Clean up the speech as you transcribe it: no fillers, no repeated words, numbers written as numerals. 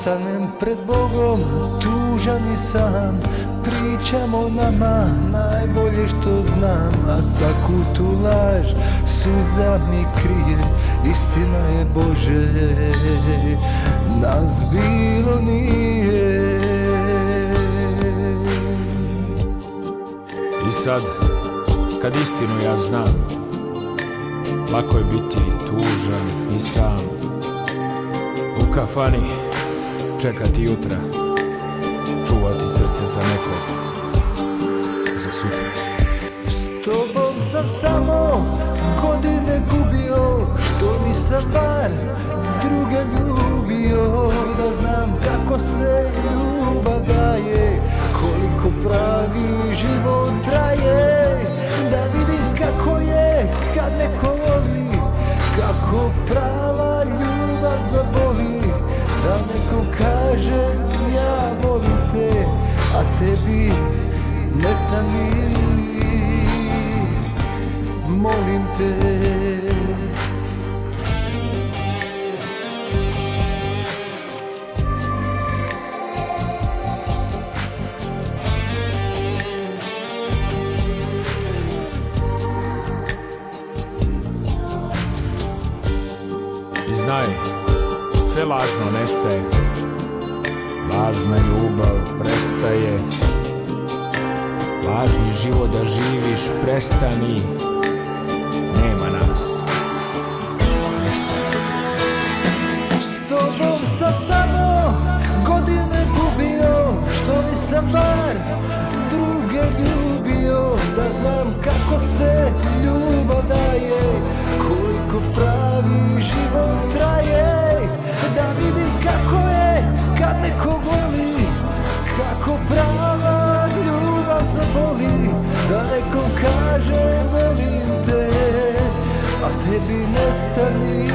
stanem pred Bogom, tužan i sam, pričam o nama najbolje što znam, a svaku tu laž suza mi krije. Istina je, Bože, nas bilo nije. I sad, kad istinu ja znam, lako je biti tužan i sam. U kafani čekati jutra, čuvati srce za nekog, za sutra. S tobom sam samo godine gubio, što nisam bar druge ljubio. Da znam kako se ljubav daje, koliko pravi život traje. Da vidim kako je kad neko voli, kako prava ljubav zaboli. Da neko kaže ja volim te, a tebi nestani, molim te. I znaj, sve lažno nestaje, lažna ljubav prestaje, lažni život da živiš prestani, nema nas, nestaje. S tobom sam samo godine gubio, što nisam bar druge ljubio. Da znam kako se ljubav daje, koliko pravi život traje. Da vidim kako je kad neko voli, kako prava ljubav zaboli. Da nekom kaže volim te, a tebi nestani.